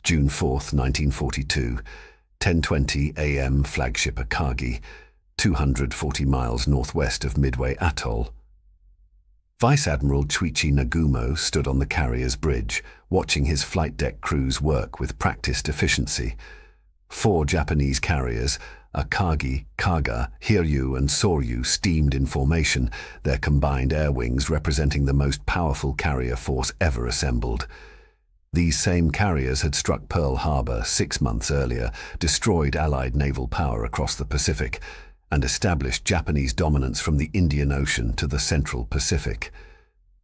June 4, 1942, 10:20 a.m. flagship Akagi, 240 miles northwest of Midway Atoll. Vice Admiral Chuichi Nagumo stood on the carrier's bridge, watching his flight deck crews work with practiced efficiency. 4 Japanese carriers, Akagi, Kaga, Hiryu and Soryu, steamed in formation, their combined air wings representing the most powerful carrier force ever assembled. These same carriers had struck Pearl Harbor 6 months earlier, destroyed Allied naval power across the Pacific, and established Japanese dominance from the Indian Ocean to the Central Pacific.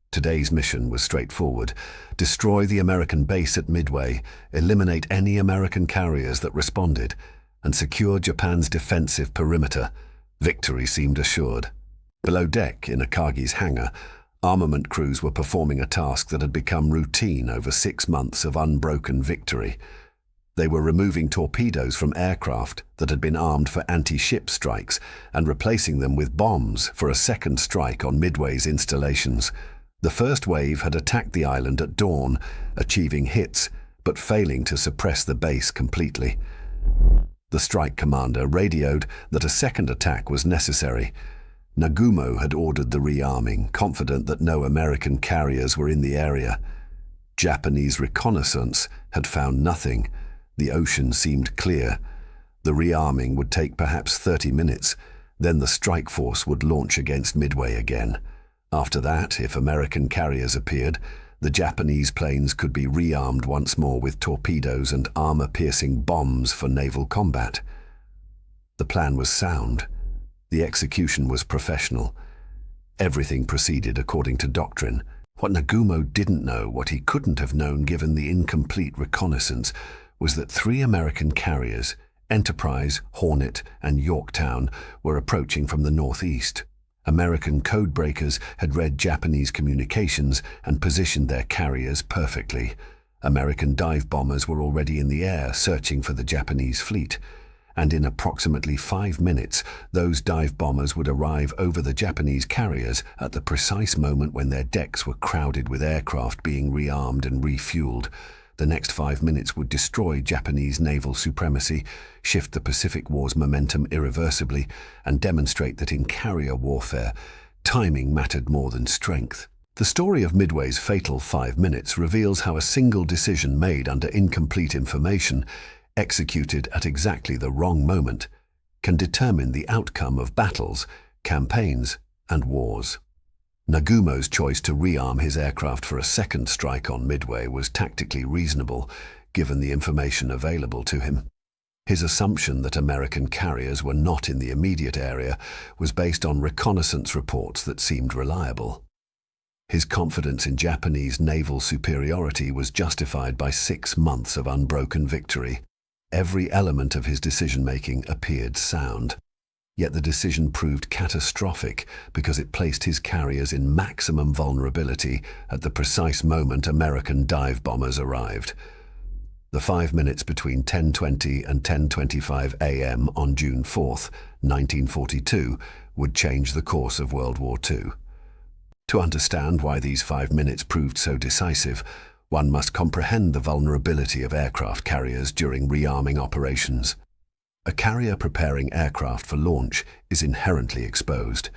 Today's mission was straightforward: destroy the American base at Midway, eliminate any American carriers that responded, and secure Japan's defensive perimeter. Victory seemed assured. Below deck, in Akagi's hangar, armament crews were performing a task that had become routine over 6 months of unbroken victory. They were removing torpedoes from aircraft that had been armed for anti-ship strikes and replacing them with bombs for a second strike on Midway's installations. The first wave had attacked the island at dawn, achieving hits but failing to suppress the base completely. The strike commander radioed that a second attack was necessary. Nagumo had ordered the rearming, confident that no American carriers were in the area. Japanese reconnaissance had found nothing. The ocean seemed clear. The rearming would take perhaps 30 minutes, then the strike force would launch against Midway again. After that, if American carriers appeared, the Japanese planes could be rearmed once more with torpedoes and armor-piercing bombs for naval combat. The plan was sound. The execution was professional. Everything proceeded according to doctrine. What Nagumo didn't know, what he couldn't have known given the incomplete reconnaissance, was that 3 American carriers, Enterprise, Hornet, and Yorktown, were approaching from the northeast. American codebreakers had read Japanese communications and positioned their carriers perfectly. American dive bombers were already in the air searching for the Japanese fleet, and in approximately 5 minutes, those dive bombers would arrive over the Japanese carriers at the precise moment when their decks were crowded with aircraft being rearmed and refueled. The next 5 minutes would destroy Japanese naval supremacy, shift the Pacific War's momentum irreversibly, and demonstrate that in carrier warfare, timing mattered more than strength. The story of Midway's fatal 5 minutes reveals how a single decision made under incomplete information, executed at exactly the wrong moment, can determine the outcome of battles, campaigns, and wars. Nagumo's choice to rearm his aircraft for a second strike on Midway was tactically reasonable, given the information available to him. His assumption that American carriers were not in the immediate area was based on reconnaissance reports that seemed reliable. His confidence in Japanese naval superiority was justified by 6 months of unbroken victory. Every element of his decision-making appeared sound. Yet the decision proved catastrophic because it placed his carriers in maximum vulnerability at the precise moment American dive bombers arrived. The 5 minutes between 10:20 and 10:25 a.m. on June 4, 1942, would change the course of World War II. To understand why these 5 minutes proved so decisive, one must comprehend the vulnerability of aircraft carriers during rearming operations. A carrier preparing aircraft for launch is inherently exposed.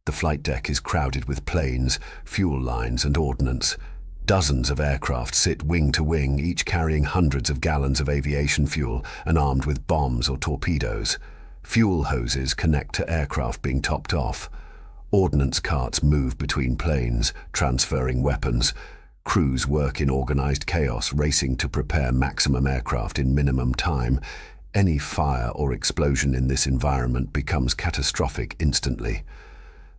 The flight deck is crowded with planes, fuel lines, and ordnance. Dozens of aircraft sit wing to wing, each carrying hundreds of gallons of aviation fuel and armed with bombs or torpedoes. Fuel hoses connect to aircraft being topped off. Ordnance carts move between planes, transferring weapons. Crews work in organized chaos, racing to prepare maximum aircraft in minimum time. Any fire or explosion in this environment becomes catastrophic instantly.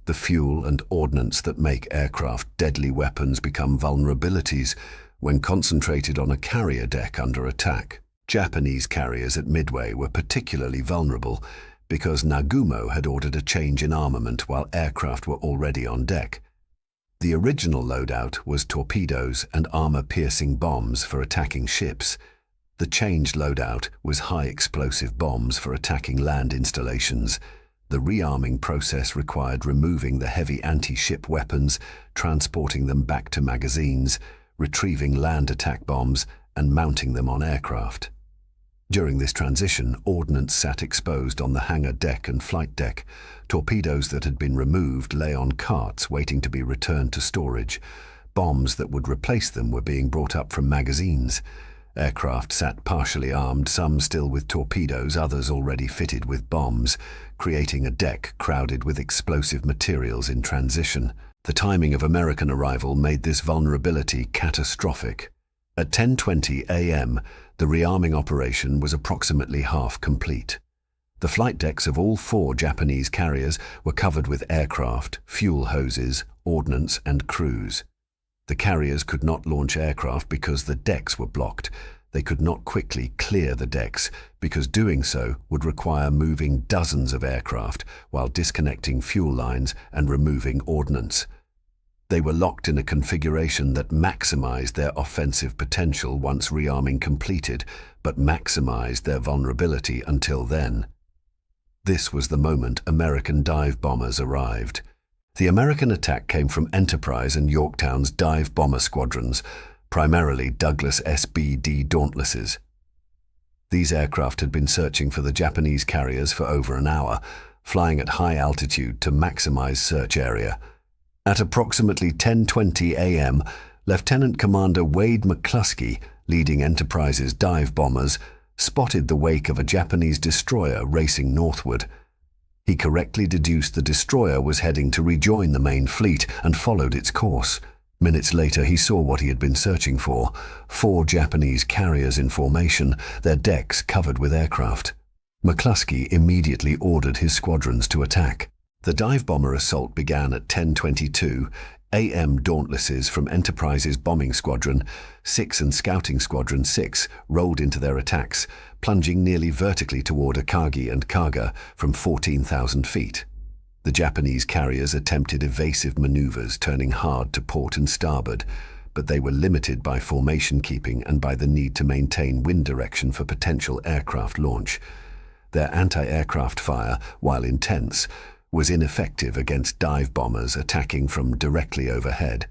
The fuel and ordnance that make aircraft deadly weapons become vulnerabilities when concentrated on a carrier deck under attack. Japanese carriers at Midway were particularly vulnerable because Nagumo had ordered a change in armament while aircraft were already on deck. The original loadout was torpedoes and armor-piercing bombs for attacking ships. The changed loadout was high-explosive bombs for attacking land installations. The rearming process required removing the heavy anti-ship weapons, transporting them back to magazines, retrieving land attack bombs, and mounting them on aircraft. During this transition, ordnance sat exposed on the hangar deck and flight deck. Torpedoes that had been removed lay on carts waiting to be returned to storage. Bombs that would replace them were being brought up from magazines. Aircraft sat partially armed, some still with torpedoes, others already fitted with bombs, creating a deck crowded with explosive materials in transition. The timing of American arrival made this vulnerability catastrophic. At 10:20 a.m., the rearming operation was approximately half complete. The flight decks of all 4 Japanese carriers were covered with aircraft, fuel hoses, ordnance, and crews. The carriers could not launch aircraft because the decks were blocked. They could not quickly clear the decks because doing so would require moving dozens of aircraft while disconnecting fuel lines and removing ordnance. They were locked in a configuration that maximized their offensive potential once rearming completed, but maximized their vulnerability until then. This was the moment American dive bombers arrived. The American attack came from Enterprise and Yorktown's dive bomber squadrons, primarily Douglas SBD Dauntlesses. These aircraft had been searching for the Japanese carriers for over an hour, flying at high altitude to maximize search area. At approximately 10:20 a.m., Lieutenant Commander Wade McCluskey, leading Enterprise's dive bombers, spotted the wake of a Japanese destroyer racing northward. He correctly deduced the destroyer was heading to rejoin the main fleet and followed its course. Minutes later, he saw what he had been searching for: 4 Japanese carriers in formation, their decks covered with aircraft. McCluskey immediately ordered his squadrons to attack. The dive bomber assault began at 10:22 a.m. Dauntlesses from Enterprise's bombing squadron 6 and scouting squadron 6 rolled into their attacks, plunging nearly vertically toward Akagi and Kaga from 14,000 feet. The Japanese carriers attempted evasive maneuvers, turning hard to port and starboard, but they were limited by formation keeping and by the need to maintain wind direction for potential aircraft launch. Their anti-aircraft fire, while intense, was ineffective against dive bombers attacking from directly overhead.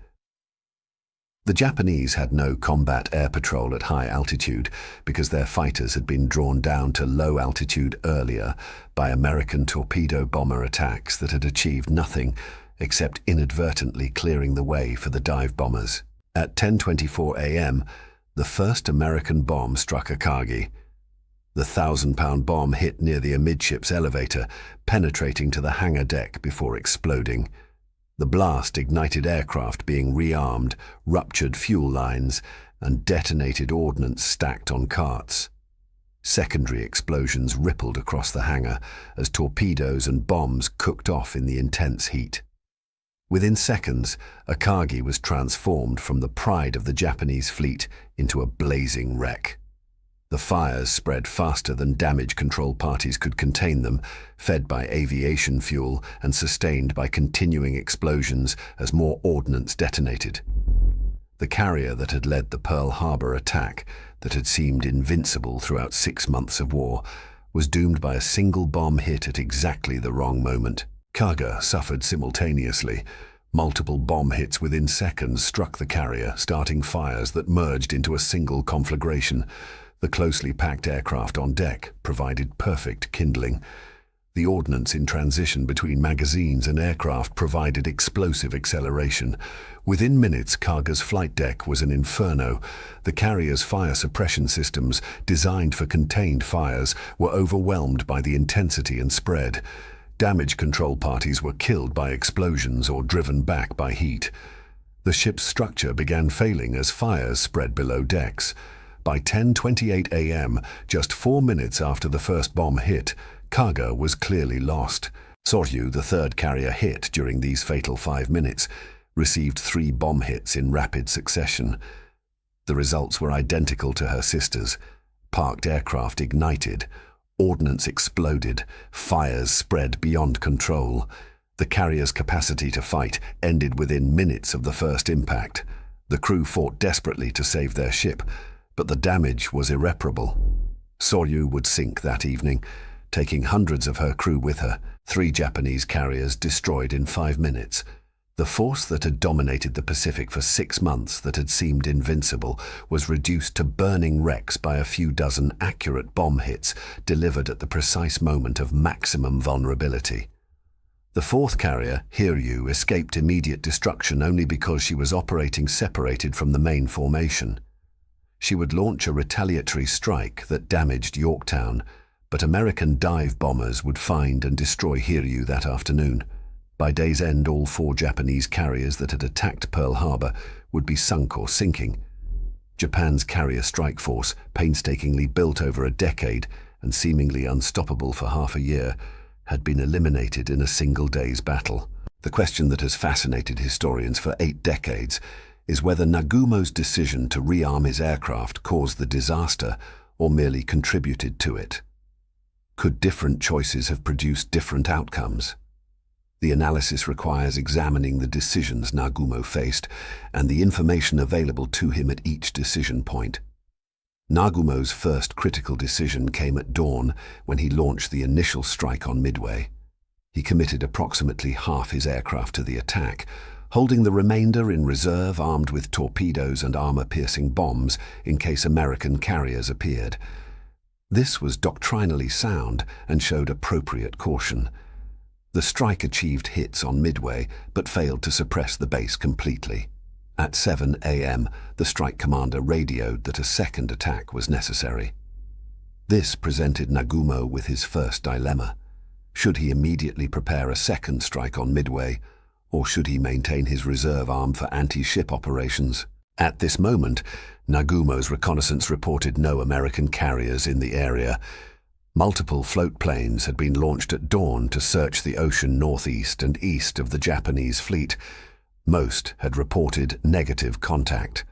The Japanese had no combat air patrol at high altitude because their fighters had been drawn down to low altitude earlier by American torpedo bomber attacks that had achieved nothing except inadvertently clearing the way for the dive bombers. At 10:24 a.m., the first American bomb struck Akagi. The 1,000-pound bomb hit near the amidships elevator, penetrating to the hangar deck before exploding. The blast ignited aircraft being rearmed, ruptured fuel lines, and detonated ordnance stacked on carts. Secondary explosions rippled across the hangar as torpedoes and bombs cooked off in the intense heat. Within seconds, Akagi was transformed from the pride of the Japanese fleet into a blazing wreck. The fires spread faster than damage control parties could contain them, fed by aviation fuel and sustained by continuing explosions as more ordnance detonated. The carrier that had led the Pearl Harbor attack, that had seemed invincible throughout 6 months of war, was doomed by a single bomb hit at exactly the wrong moment. Kaga suffered simultaneously. Multiple bomb hits within seconds struck the carrier, starting fires that merged into a single conflagration. The closely packed aircraft on deck provided perfect kindling. The ordnance in transition between magazines and aircraft provided explosive acceleration. Within minutes, Kaga's flight deck was an inferno. The carrier's fire suppression systems, designed for contained fires, were overwhelmed by the intensity and spread. Damage control parties were killed by explosions or driven back by heat. The ship's structure began failing as fires spread below decks. By 10:28 a.m., just 4 minutes after the first bomb hit, Kaga was clearly lost. Soryu, the third carrier hit during these fatal 5 minutes, received 3 bomb hits in rapid succession. The results were identical to her sister's. Parked aircraft ignited, ordnance exploded, fires spread beyond control. The carrier's capacity to fight ended within minutes of the first impact. The crew fought desperately to save their ship, but the damage was irreparable. Soryu would sink that evening, taking hundreds of her crew with her, 3 Japanese carriers destroyed in 5 minutes. The force that had dominated the Pacific for 6 months, that had seemed invincible, was reduced to burning wrecks by a few dozen accurate bomb hits delivered at the precise moment of maximum vulnerability. The fourth carrier, Hiryu, escaped immediate destruction only because she was operating separated from the main formation. She would launch a retaliatory strike that damaged Yorktown, but American dive bombers would find and destroy Hiryu that afternoon. By day's end, all 4 Japanese carriers that had attacked Pearl Harbor would be sunk or sinking. Japan's carrier strike force, painstakingly built over a decade and seemingly unstoppable for half a year, had been eliminated in a single day's battle. The question that has fascinated historians for 8 decades is whether Nagumo's decision to rearm his aircraft caused the disaster or merely contributed to it. Could different choices have produced different outcomes? The analysis requires examining the decisions Nagumo faced and the information available to him at each decision point. Nagumo's first critical decision came at dawn when he launched the initial strike on Midway. He committed approximately half his aircraft to the attack, holding the remainder in reserve armed with torpedoes and armor-piercing bombs in case American carriers appeared. This was doctrinally sound and showed appropriate caution. The strike achieved hits on Midway, but failed to suppress the base completely. At 7 a.m., the strike commander radioed that a second attack was necessary. This presented Nagumo with his first dilemma. Should he immediately prepare a second strike on Midway, or should he maintain his reserve arm for anti-ship operations? At this moment, Nagumo's reconnaissance reported no American carriers in the area. Multiple float planes had been launched at dawn to search the ocean northeast and east of the Japanese fleet. Most had reported negative contact.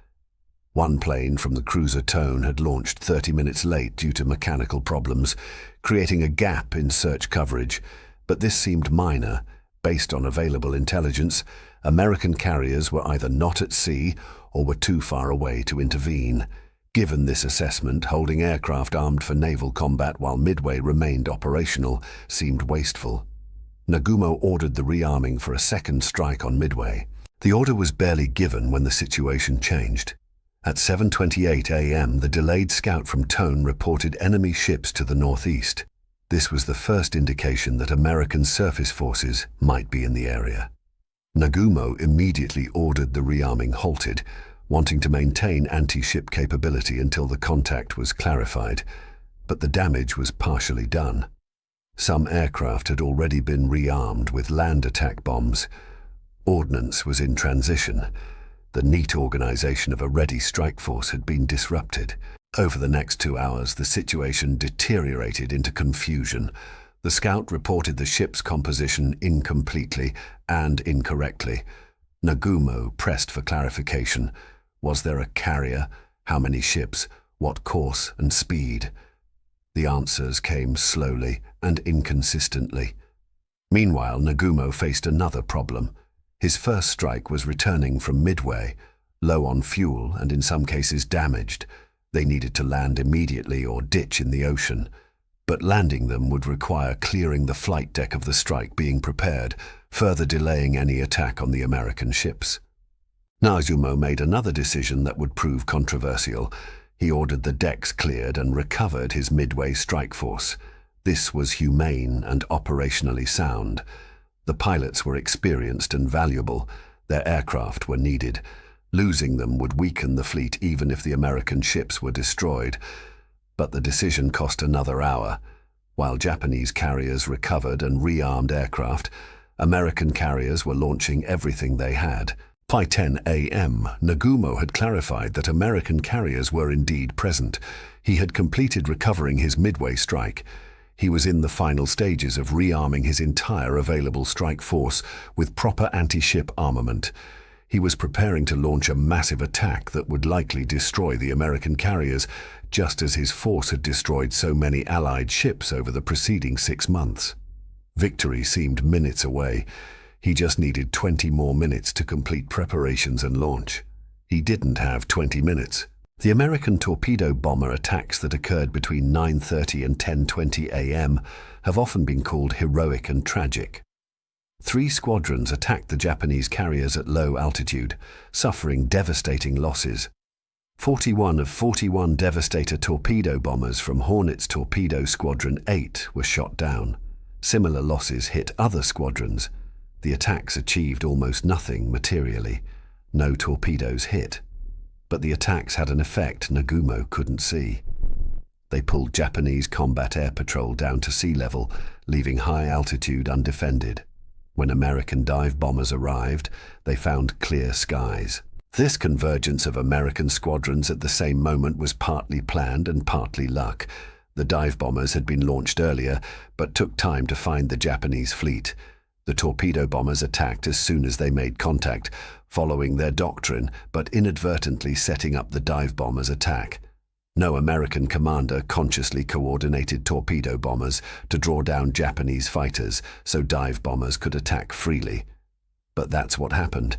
One plane from the cruiser Tone had launched 30 minutes late due to mechanical problems, creating a gap in search coverage, but this seemed minor. Based on available intelligence, American carriers were either not at sea or were too far away to intervene. Given this assessment, holding aircraft armed for naval combat while Midway remained operational seemed wasteful. Nagumo ordered the rearming for a second strike on Midway. The order was barely given when the situation changed. At 7:28 a.m., the delayed scout from Tone reported enemy ships to the northeast. This was the first indication that American surface forces might be in the area. Nagumo immediately ordered the rearming halted, wanting to maintain anti-ship capability until the contact was clarified, but the damage was partially done. Some aircraft had already been rearmed with land attack bombs. Ordnance was in transition. The neat organization of a ready strike force had been disrupted. Over the next 2 hours, the situation deteriorated into confusion. The scout reported the ship's composition incompletely and incorrectly. Nagumo pressed for clarification. Was there a carrier? How many ships? What course and speed? The answers came slowly and inconsistently. Meanwhile, Nagumo faced another problem. His first strike was returning from Midway, low on fuel and in some cases damaged. They needed to land immediately or ditch in the ocean, but landing them would require clearing the flight deck of the strike being prepared, further delaying any attack on the American ships. Nagumo made another decision that would prove controversial. He ordered the decks cleared and recovered his Midway strike force. This was humane and operationally sound. The pilots were experienced and valuable. Their aircraft were needed. Losing them would weaken the fleet even if the American ships were destroyed. But the decision cost another hour. While Japanese carriers recovered and rearmed aircraft, American carriers were launching everything they had. By 10 a.m., Nagumo had clarified that American carriers were indeed present. He had completed recovering his Midway strike. He was in the final stages of rearming his entire available strike force with proper anti-ship armament. He was preparing to launch a massive attack that would likely destroy the American carriers, just as his force had destroyed so many Allied ships over the preceding 6 months. Victory seemed minutes away. He just needed 20 more minutes to complete preparations and launch. He didn't have 20 minutes. The American torpedo bomber attacks that occurred between 9:30 and 10:20 a.m. have often been called heroic and tragic. 3 squadrons attacked the Japanese carriers at low altitude, suffering devastating losses. 41 of 41 Devastator torpedo bombers from Hornet's Torpedo Squadron 8 were shot down. Similar losses hit other squadrons. The attacks achieved almost nothing materially. No torpedoes hit. But the attacks had an effect Nagumo couldn't see. They pulled Japanese combat air patrol down to sea level, leaving high altitude undefended. When American dive bombers arrived, they found clear skies. This convergence of American squadrons at the same moment was partly planned and partly luck. The dive bombers had been launched earlier, but took time to find the Japanese fleet. The torpedo bombers attacked as soon as they made contact, following their doctrine, but inadvertently setting up the dive bombers' attack. No American commander consciously coordinated torpedo bombers to draw down Japanese fighters so dive bombers could attack freely. But that's what happened.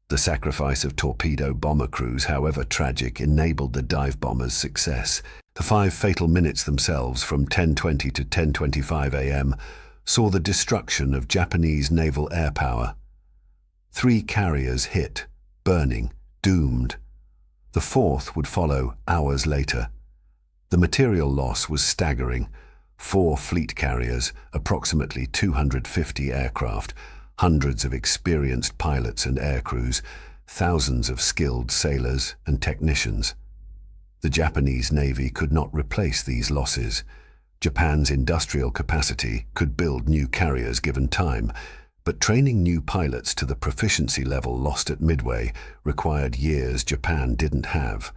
The sacrifice of torpedo bomber crews, however tragic, enabled the dive bombers' success. The 5 fatal minutes themselves, from 10:20 to 10:25 a.m., saw the destruction of Japanese naval air power. 3 carriers hit, burning, doomed. The 4th would follow hours later. The material loss was staggering. 4 fleet carriers, approximately 250 aircraft, hundreds of experienced pilots and air crews, thousands of skilled sailors and technicians. The Japanese Navy could not replace these losses. Japan's industrial capacity could build new carriers given time, but training new pilots to the proficiency level lost at Midway required years Japan didn't have.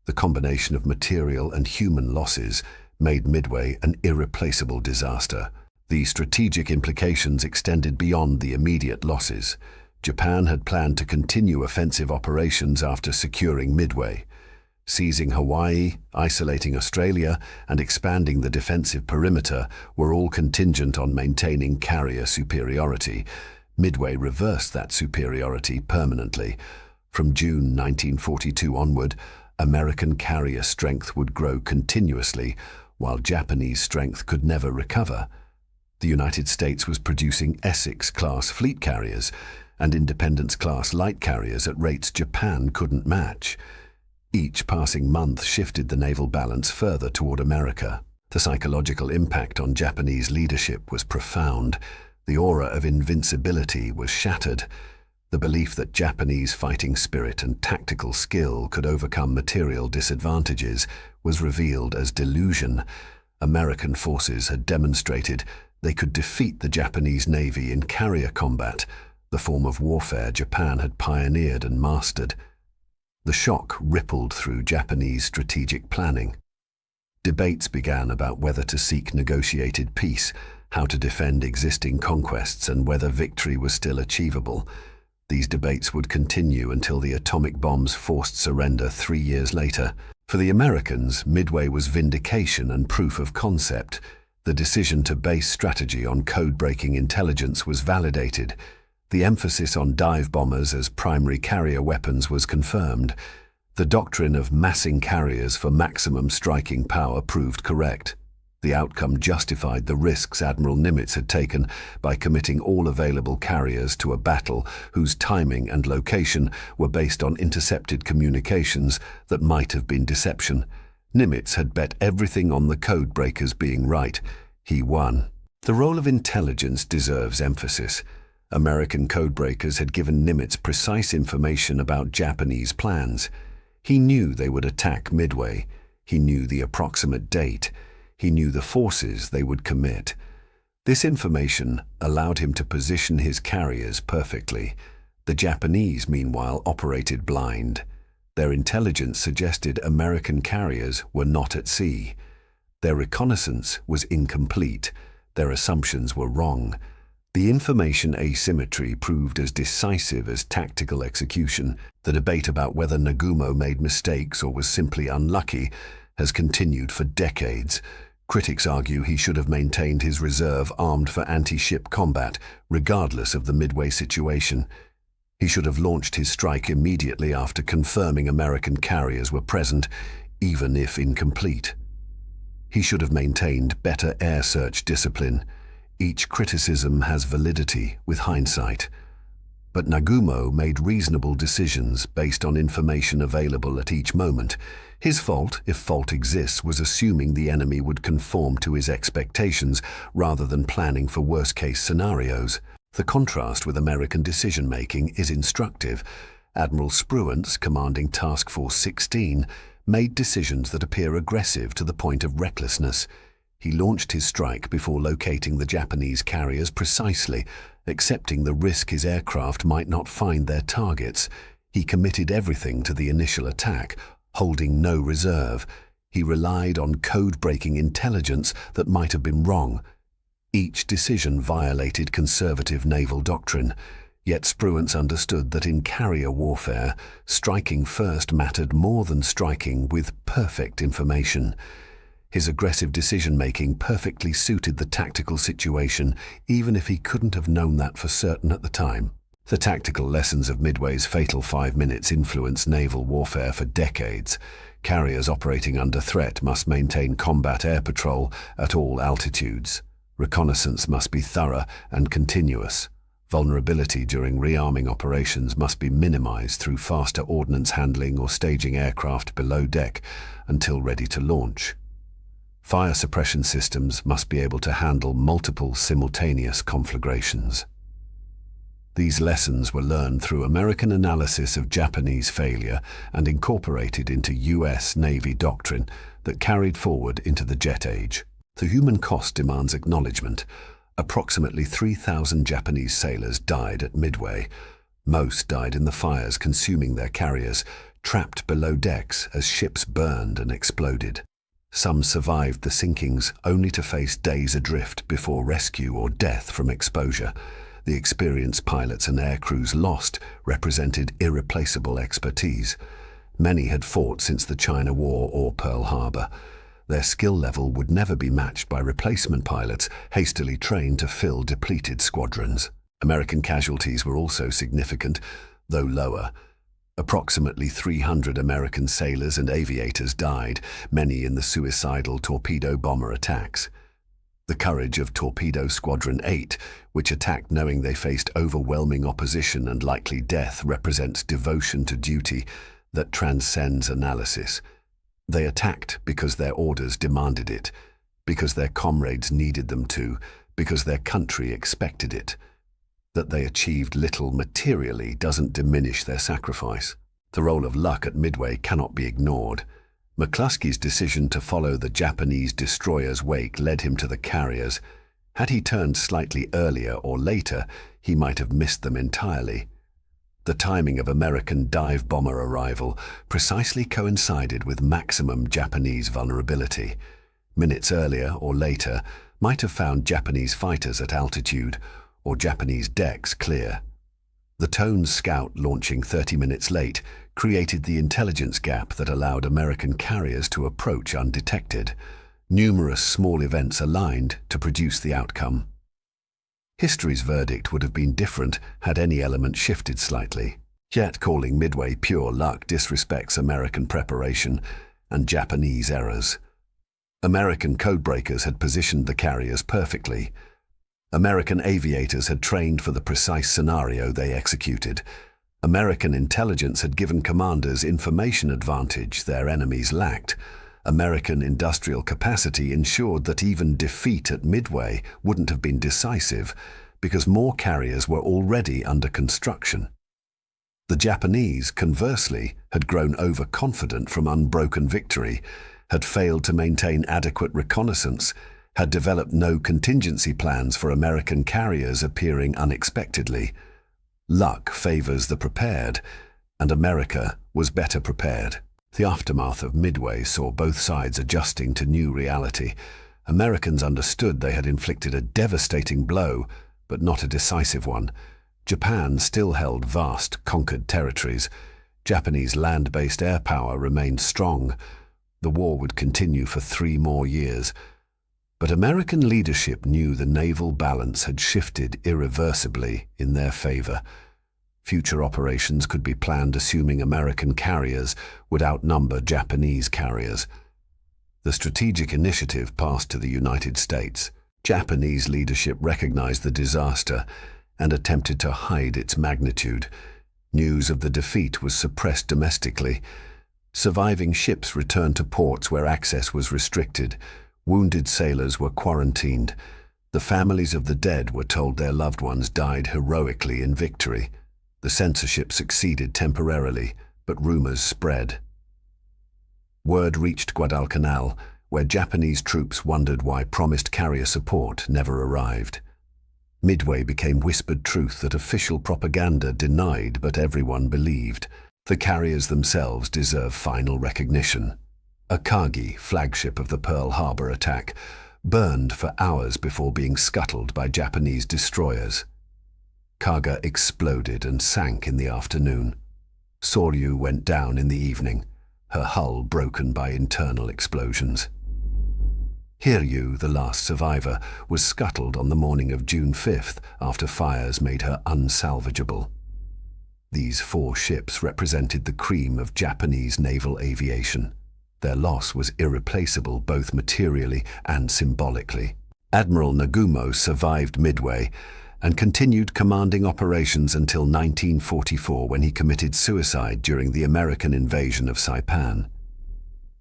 The combination of material and human losses made Midway an irreplaceable disaster. The strategic implications extended beyond the immediate losses. Japan had planned to continue offensive operations after securing Midway. Seizing Hawaii, isolating Australia, and expanding the defensive perimeter were all contingent on maintaining carrier superiority. Midway reversed that superiority permanently. From June 1942 onward, American carrier strength would grow continuously, while Japanese strength could never recover. The United States was producing Essex-class fleet carriers and Independence-class light carriers at rates Japan couldn't match. Each passing month shifted the naval balance further toward America. The psychological impact on Japanese leadership was profound. The aura of invincibility was shattered. The belief that Japanese fighting spirit and tactical skill could overcome material disadvantages was revealed as delusion. American forces had demonstrated they could defeat the Japanese Navy in carrier combat, the form of warfare Japan had pioneered and mastered. The shock rippled through Japanese strategic planning. Debates began about whether to seek negotiated peace, how to defend existing conquests, and whether victory was still achievable. These debates would continue until the atomic bombs forced surrender 3 years later. For the Americans, Midway was vindication and proof of concept. The decision to base strategy on code-breaking intelligence was validated. The emphasis on dive bombers as primary carrier weapons was confirmed. The doctrine of massing carriers for maximum striking power proved correct. The outcome justified the risks Admiral Nimitz had taken by committing all available carriers to a battle whose timing and location were based on intercepted communications that might have been deception. Nimitz had bet everything on the code breakers being right. He won. The role of intelligence deserves emphasis. American codebreakers had given Nimitz precise information about Japanese plans. He knew they would attack Midway. He knew the approximate date. He knew the forces they would commit. This information allowed him to position his carriers perfectly. The Japanese, meanwhile, operated blind. Their intelligence suggested American carriers were not at sea. Their reconnaissance was incomplete. Their assumptions were wrong. The information asymmetry proved as decisive as tactical execution. The debate about whether Nagumo made mistakes or was simply unlucky has continued for decades. Critics argue he should have maintained his reserve armed for anti-ship combat, regardless of the Midway situation. He should have launched his strike immediately after confirming American carriers were present, even if incomplete. He should have maintained better air search discipline. Each criticism has validity with hindsight. But Nagumo made reasonable decisions based on information available at each moment. His fault, if fault exists, was assuming the enemy would conform to his expectations rather than planning for worst-case scenarios. The contrast with American decision-making is instructive. Admiral Spruance, commanding Task Force 16, made decisions that appear aggressive to the point of recklessness. He launched his strike before locating the Japanese carriers precisely, accepting the risk his aircraft might not find their targets. He committed everything to the initial attack, holding no reserve. He relied on code-breaking intelligence that might have been wrong. Each decision violated conservative naval doctrine, yet Spruance understood that in carrier warfare, striking first mattered more than striking with perfect information. His aggressive decision-making perfectly suited the tactical situation, even if he couldn't have known that for certain at the time. The tactical lessons of Midway's fatal 5 minutes influenced naval warfare for decades. Carriers operating under threat must maintain combat air patrol at all altitudes. Reconnaissance must be thorough and continuous. Vulnerability during rearming operations must be minimized through faster ordnance handling or staging aircraft below deck until ready to launch. Fire suppression systems must be able to handle multiple simultaneous conflagrations. These lessons were learned through American analysis of Japanese failure and incorporated into US Navy doctrine that carried forward into the jet age. The human cost demands acknowledgement. Approximately 3,000 Japanese sailors died at Midway. Most died in the fires consuming their carriers, trapped below decks as ships burned and exploded. Some survived the sinkings only to face days adrift before rescue or death from exposure. The experienced pilots and air crews lost represented irreplaceable expertise. Many had fought since the China War or Pearl Harbor. Their skill level would never be matched by replacement pilots hastily trained to fill depleted squadrons. American casualties were also significant, though lower. Approximately 300 American sailors and aviators died, many in the suicidal torpedo bomber attacks. The courage of Torpedo Squadron 8, which attacked knowing they faced overwhelming opposition and likely death, represents devotion to duty that transcends analysis. They attacked because their orders demanded it, because their comrades needed them to, because their country expected it. That they achieved little materially doesn't diminish their sacrifice. The role of luck at Midway cannot be ignored. McCluskey's decision to follow the Japanese destroyer's wake led him to the carriers. Had he turned slightly earlier or later, he might have missed them entirely. The timing of American dive bomber arrival precisely coincided with maximum Japanese vulnerability. Minutes earlier or later might have found Japanese fighters at altitude or Japanese decks clear. The Tone Scout launching 30 minutes late created the intelligence gap that allowed American carriers to approach undetected. Numerous small events aligned to produce the outcome. History's verdict would have been different had any element shifted slightly. Yet calling Midway pure luck disrespects American preparation and Japanese errors. American codebreakers had positioned the carriers perfectly. American aviators had trained for the precise scenario they executed. American intelligence had given commanders information advantage their enemies lacked. American industrial capacity ensured that even defeat at Midway wouldn't have been decisive because more carriers were already under construction. The Japanese, conversely, had grown overconfident from unbroken victory, had failed to maintain adequate reconnaissance, had developed no contingency plans for American carriers appearing unexpectedly. Luck favors the prepared, and America was better prepared. The aftermath of Midway saw both sides adjusting to new reality. Americans understood they had inflicted a devastating blow, but not a decisive one. Japan still held vast, conquered territories. Japanese land-based air power remained strong. The war would continue for 3 more years. But American leadership knew the naval balance had shifted irreversibly in their favor. Future operations could be planned assuming American carriers would outnumber Japanese carriers. The strategic initiative passed to the United States. Japanese leadership recognized the disaster and attempted to hide its magnitude. News of the defeat was suppressed domestically. Surviving ships returned to ports where access was restricted. Wounded sailors were quarantined. The families of the dead were told their loved ones died heroically in victory. The censorship succeeded temporarily, but rumors spread. Word reached Guadalcanal, where Japanese troops wondered why promised carrier support never arrived. Midway became whispered truth that official propaganda denied but everyone believed. The carriers themselves deserve final recognition. Akagi, flagship of the Pearl Harbor attack, burned for hours before being scuttled by Japanese destroyers. Kaga exploded and sank in the afternoon. Soryu went down in the evening, her hull broken by internal explosions. Hiryu, the last survivor, was scuttled on the morning of June 5th after fires made her unsalvageable. These 4 ships represented the cream of Japanese naval aviation. Their loss was irreplaceable both materially and symbolically. Admiral Nagumo survived Midway and continued commanding operations until 1944 when he committed suicide during the American invasion of Saipan.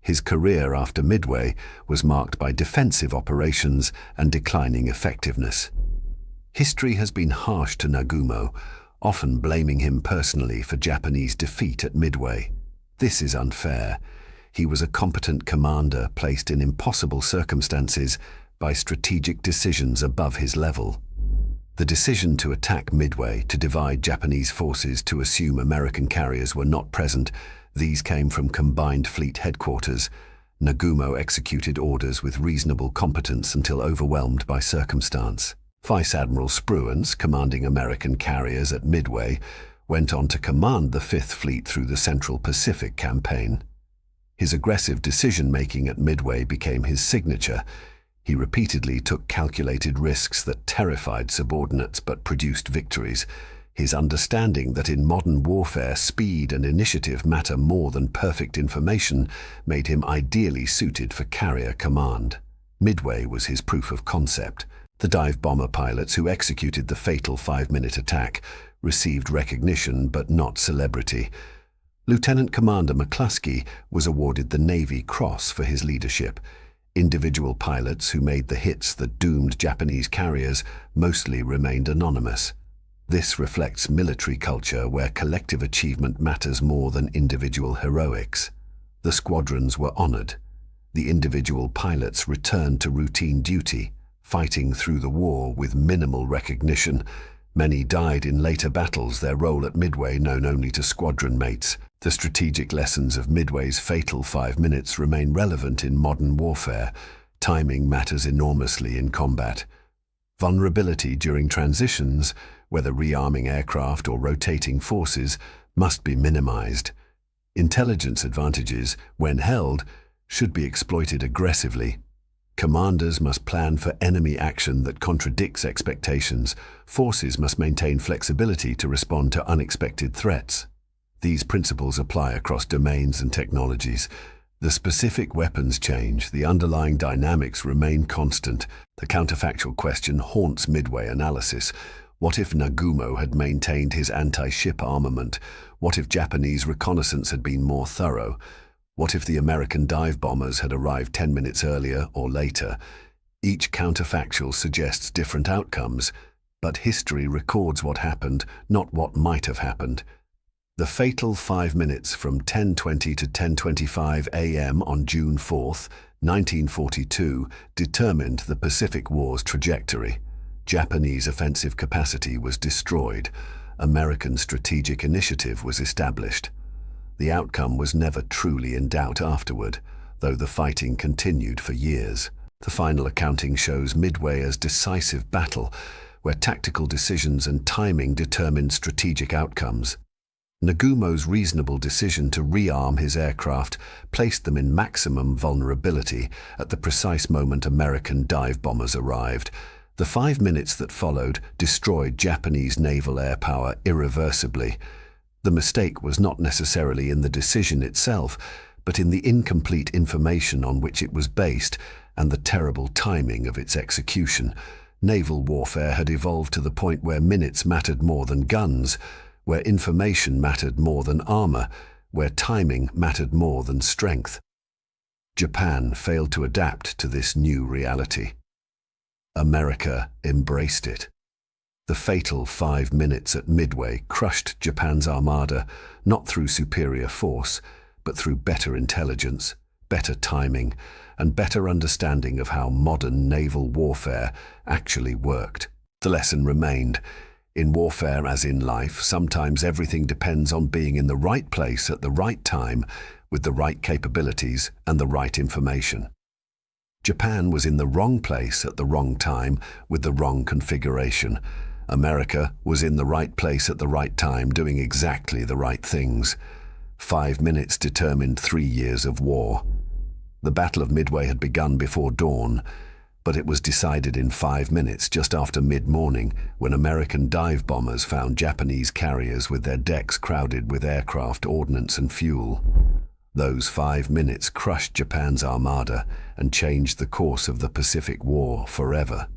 His career after Midway was marked by defensive operations and declining effectiveness. History has been harsh to Nagumo, often blaming him personally for Japanese defeat at Midway. This is unfair. He was a competent commander placed in impossible circumstances by strategic decisions above his level. The decision to attack Midway, to divide Japanese forces to assume American carriers were not present, these came from combined fleet headquarters. Nagumo executed orders with reasonable competence until overwhelmed by circumstance. Vice Admiral Spruance, commanding American carriers at Midway, went on to command the Fifth Fleet through the Central Pacific campaign. His aggressive decision-making at Midway became his signature. He repeatedly took calculated risks that terrified subordinates but produced victories. His understanding that in modern warfare speed and initiative matter more than perfect information made him ideally suited for carrier command. Midway was his proof of concept. The dive bomber pilots who executed the fatal 5-minute attack received recognition but not celebrity. Lieutenant Commander McCluskey was awarded the Navy Cross for his leadership. Individual pilots who made the hits that doomed Japanese carriers mostly remained anonymous. This reflects military culture where collective achievement matters more than individual heroics. The squadrons were honored. The individual pilots returned to routine duty, fighting through the war with minimal recognition. Many died in later battles, their role at Midway known only to squadron mates. The strategic lessons of Midway's fatal 5 minutes remain relevant in modern warfare. Timing matters enormously in combat. Vulnerability during transitions, whether rearming aircraft or rotating forces, must be minimized. Intelligence advantages, when held, should be exploited aggressively. Commanders must plan for enemy action that contradicts expectations. Forces must maintain flexibility to respond to unexpected threats. These principles apply across domains and technologies. The specific weapons change, the underlying dynamics remain constant. The counterfactual question haunts Midway analysis. What if Nagumo had maintained his anti-ship armament? What if Japanese reconnaissance had been more thorough? What if the American dive bombers had arrived 10 minutes earlier or later? Each counterfactual suggests different outcomes, but history records what happened, not what might have happened. The fatal 5 minutes from 10:20 to 10:25 a.m. on June 4, 1942, determined the Pacific War's trajectory. Japanese offensive capacity was destroyed. American strategic initiative was established. The outcome was never truly in doubt afterward, though the fighting continued for years. The final accounting shows Midway as decisive battle, where tactical decisions and timing determined strategic outcomes. Nagumo's reasonable decision to rearm his aircraft placed them in maximum vulnerability at the precise moment American dive bombers arrived. The 5 minutes that followed destroyed Japanese naval air power irreversibly. The mistake was not necessarily in the decision itself, but in the incomplete information on which it was based and the terrible timing of its execution. Naval warfare had evolved to the point where minutes mattered more than guns, where information mattered more than armor, where timing mattered more than strength. Japan failed to adapt to this new reality. America embraced it. The fatal 5 minutes at Midway crushed Japan's armada, not through superior force, but through better intelligence, better timing, and better understanding of how modern naval warfare actually worked. The lesson remained. In warfare, as in life, sometimes everything depends on being in the right place at the right time, with the right capabilities and the right information. Japan was in the wrong place at the wrong time with the wrong configuration. America was in the right place at the right time, doing exactly the right things. 5 minutes determined 3 years of war. The Battle of Midway had begun before dawn, but it was decided in 5 minutes just after mid-morning, when American dive bombers found Japanese carriers with their decks crowded with aircraft, ordnance and fuel. Those 5 minutes crushed Japan's armada and changed the course of the Pacific War forever.